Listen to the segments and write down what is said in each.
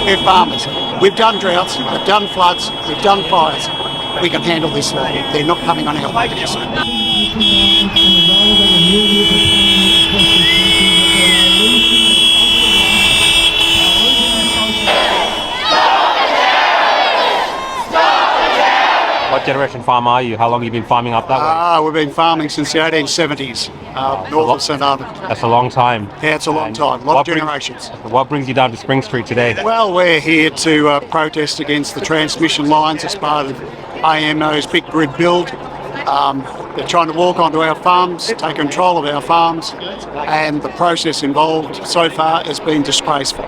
We're farmers. We've done droughts, we've done floods, we've done fires. We can handle this lot. They're not coming on our wages. What generation farmer are you? How long have you been farming up that way? We've been farming since the 1870s, north of St Arnaud. That's a long time. Yeah, it's a long time, a lot of generations. What brings you down to Spring Street today? Well, we're here to protest against the transmission lines as part of AMO's big grid build. They're trying to walk onto our farms, take control of our farms, and the process involved so far has been disgraceful.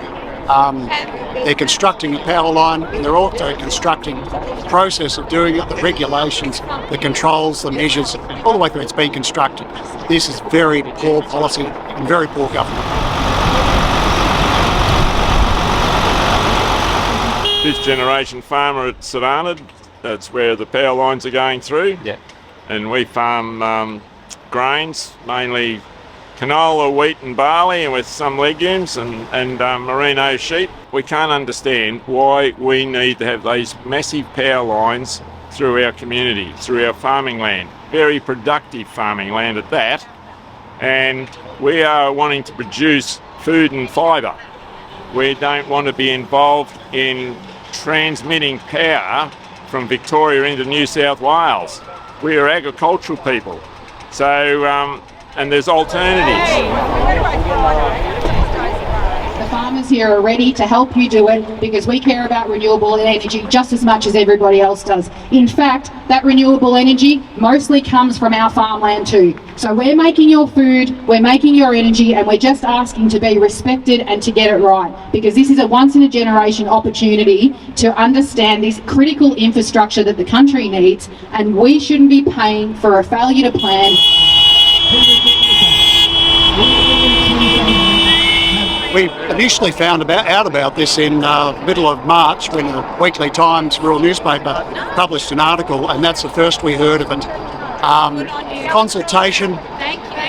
They're constructing a power line, and they're also constructing the process of doing it, the regulations, the controls, the measures, all the way through it's been constructed. This is very poor policy and very poor government. Fifth generation farmer at Savannah, that's where the power lines are going through. Yeah. And we farm grains, mainly canola, wheat and barley, and with some legumes and merino sheep. We can't understand why we need to have these massive power lines through our community, through our farming land. Very productive farming land at that. And we are wanting to produce food and fibre. We don't want to be involved in transmitting power from Victoria into New South Wales. We are agricultural people. So, and there's alternatives. The farmers here are ready to help you do it because we care about renewable energy just as much as everybody else does. In fact, that renewable energy mostly comes from our farmland too. So we're making your food, we're making your energy, and we're just asking to be respected and to get it right, because this is a once-in-a-generation opportunity to understand this critical infrastructure that the country needs, and we shouldn't be paying for a failure to plan. We initially found out about this in middle of March when the Weekly Times rural newspaper published an article, and that's the first we heard of it. Consultation,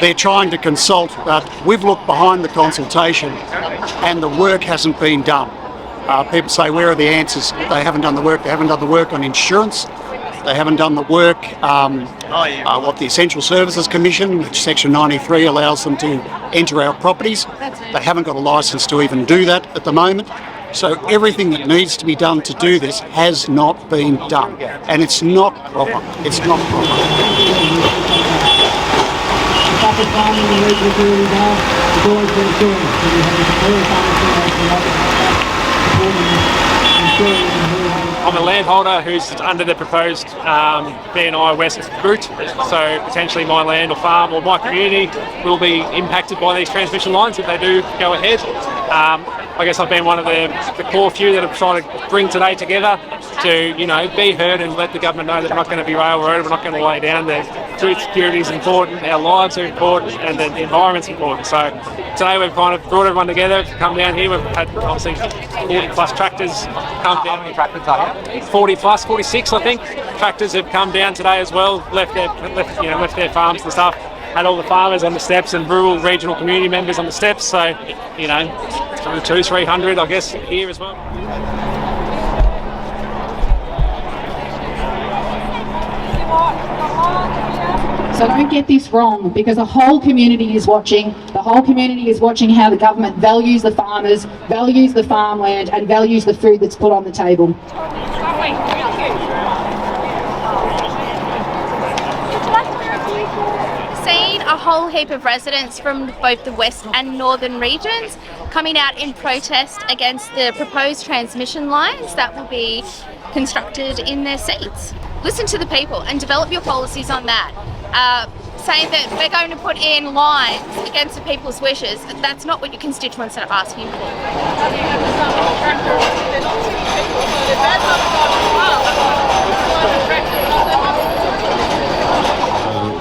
they're trying to consult, but we've looked behind the consultation and the work hasn't been done. People say, where are the answers? They haven't done the work. They haven't done the work on insurance. They haven't done the work, what the Essential Services Commission, which Section 93 allows them to enter our properties. They haven't got a licence to even do that at the moment. So everything that needs to be done to do this has not been done. And it's not proper. It's not proper. I'm a landholder who's under the proposed BNI West route, so potentially my land or farm or my community will be impacted by these transmission lines if they do go ahead. I guess I've been one of the core few that have tried to bring today together to, be heard and let the government know that we're not going to be railroaded, we're not going to lay down. The food security is important, our lives are important, and the environment's important. So today we've kind of brought everyone together to come down here. We've had obviously 40 plus tractors come down. How many tractors are there? 40 plus, 46 I think. Tractors have come down today as well, left their farms and stuff. Had all the farmers on the steps and rural regional community members on the steps. So, 200-300 I guess here as well. So don't get this wrong, because the whole community is watching. The whole community is watching how the government values the farmers, values the farmland, and values the food that's put on the table. A whole heap of residents from both the west and northern regions coming out in protest against the proposed transmission lines that will be constructed in their seats. Listen to the people and develop your policies on that. Saying that we're going to put in lines against the people's wishes, that's not what your constituents are asking for.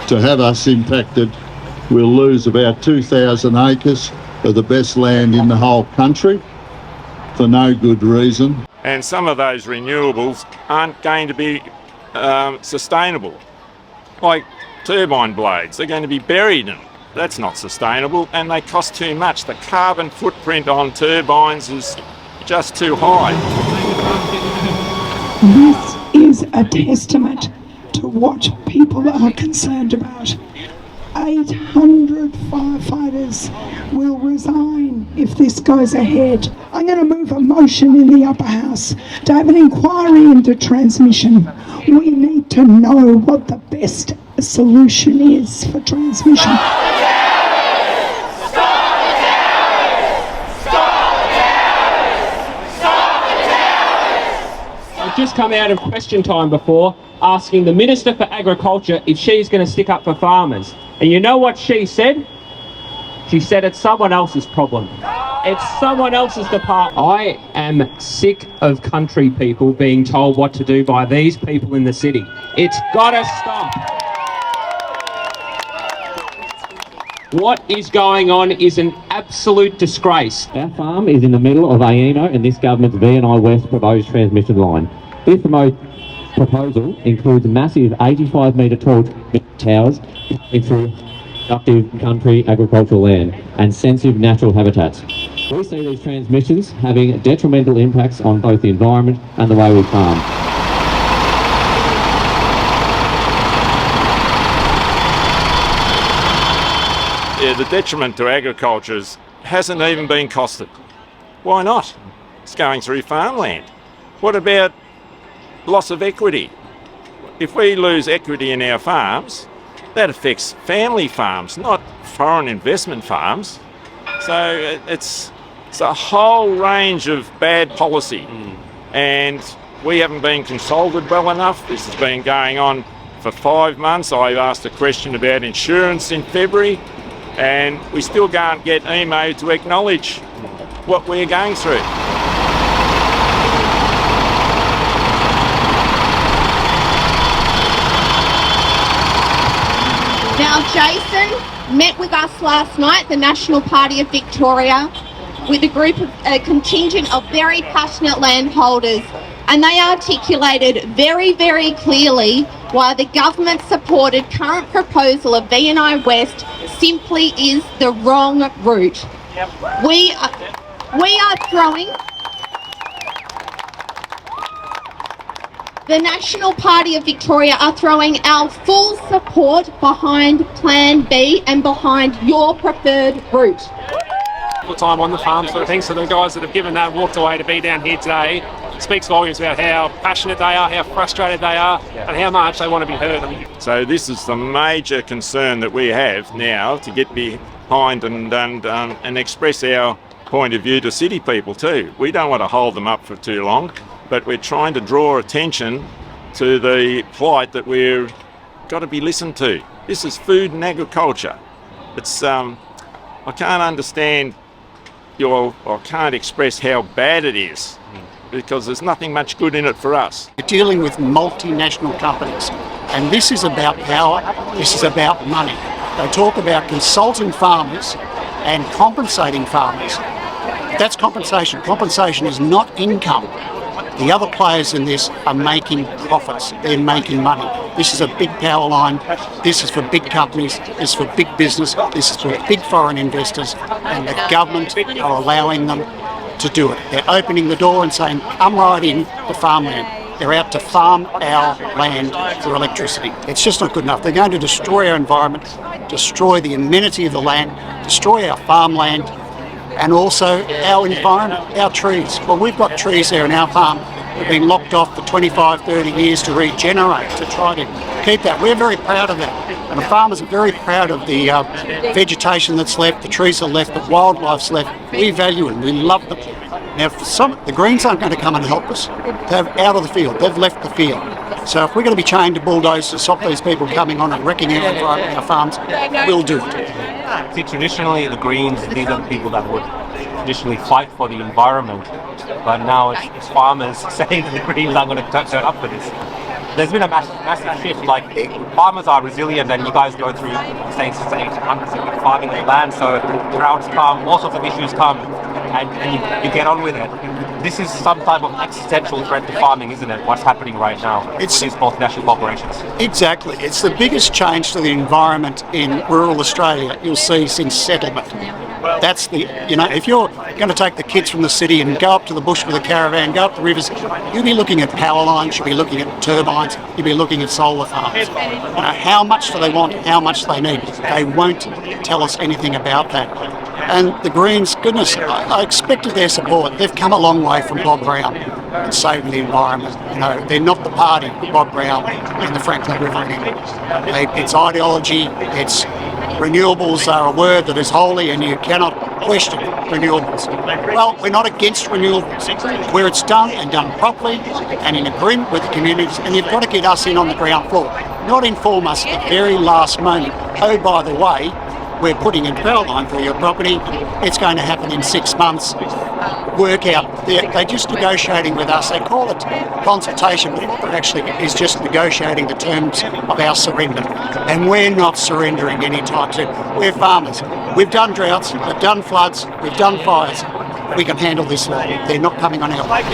To have us impacted, we'll lose about 2,000 acres of the best land in the whole country for no good reason. And some of those renewables aren't going to be sustainable. Like turbine blades, they're going to be buried in. That's not sustainable, and they cost too much. The carbon footprint on turbines is just too high. This is a testament to what people are concerned about. 800 firefighters will resign if this goes ahead. I'm going to move a motion in the upper house to have an inquiry into transmission. We need to know what the best solution is for transmission. I've just come out of question time before asking the Minister for Agriculture if she's going to stick up for farmers. And you know what she said? She said it's someone else's problem. It's someone else's department. I am sick of country people being told what to do by these people in the city. It's gotta stop. What is going on is an absolute disgrace. Our farm is in the middle of AENO and this government's VNI West proposed transmission line. This proposal includes massive 85 metre tall towers through productive country agricultural land and sensitive natural habitats. We see these transmissions having detrimental impacts on both the environment and the way we farm. Yeah, the detriment to agriculture hasn't even been costed. Why not? It's going through farmland. What about loss of equity? If we lose equity in our farms, that affects family farms, not foreign investment farms. So it's a whole range of bad policy. And we haven't been consulted well enough. This has been going on for 5 months. I asked a question about insurance in February, and we still can't get EMO to acknowledge what we're going through. Now, Jason met with us last night, the National Party of Victoria, with a contingent of very passionate landholders, and they articulated very, very clearly why the government-supported current proposal of VNI West simply is the wrong route. We are throwing... The National Party of Victoria are throwing our full support behind Plan B and behind your preferred route. Full time on the farm sort of thing, so the guys that have given that walked away to be down here today speaks volumes about how passionate they are, how frustrated they are, and how much they want to be heard. So this is the major concern that we have now, to get behind and express our point of view to city people too. We don't want to hold them up for too long, but we're trying to draw attention to the plight that we've got to be listened to. This is food and agriculture. It's I can't understand I can't express how bad it is, because there's nothing much good in it for us. You're dealing with multinational companies, and this is about power, this is about money. They talk about consulting farmers and compensating farmers. That's compensation. Compensation is not income. The other players in this are making profits. They're making money. This is a big power line. This is for big companies. This is for big business. This is for big foreign investors. And the government are allowing them to do it. They're opening the door and saying, come right in to farmland. They're out to farm our land for electricity. It's just not good enough. They're going to destroy our environment, destroy the amenity of the land, destroy our farmland, and also our environment, our trees. Well, we've got trees there in our farm that have been locked off for 25, 30 years to regenerate, to try to keep that. We're very proud of that. And the farmers are very proud of the vegetation that's left, the trees are left, the wildlife's left. We value it, we love them. Now, the Greens aren't going to come and help us. They're out of the field, they've left the field. So if we're going to be chained to bulldozers to stop these people coming on and wrecking our environment, our farms, we'll do it. See, traditionally the Greens, these are the people that would traditionally fight for the environment, but now it's farmers saying that the Greens aren't going to turn up for this. There's been a massive shift. Like, farmers are resilient, and you guys go through, saying since the 1800s, you've been farming the land, so droughts come, all sorts of issues come, and you get on with it. This is some type of existential threat to farming, isn't it? What's happening right now with these multinational corporations? Exactly. It's the biggest change to the environment in rural Australia you'll see since settlement. That's if you're going to take the kids from the city and go up to the bush with a caravan, go up the rivers, you'll be looking at power lines, you'll be looking at turbines, you'll be looking at solar farms. How much do they want, how much they need? They won't tell us anything about that. And the Greens, goodness, I expected their support. They've come a long way from Bob Brown in saving the environment. They're not the party, Bob Brown and the Franklin River anymore. It's ideology, it's renewables are a word that is holy and you cannot question renewables. Well, we're not against renewables. Where it's done and done properly and in agreement with the communities, and you've got to get us in on the ground floor, not inform us at the very last moment. Oh, by the way, we're putting in power line for your property. It's going to happen in 6 months. Work out. They're just negotiating with us. They call it consultation, but what it actually is just negotiating the terms of our surrender. And we're not surrendering anytime soon. We're farmers. We've done droughts, we've done floods, we've done fires. We can handle this law. They're not coming on our back.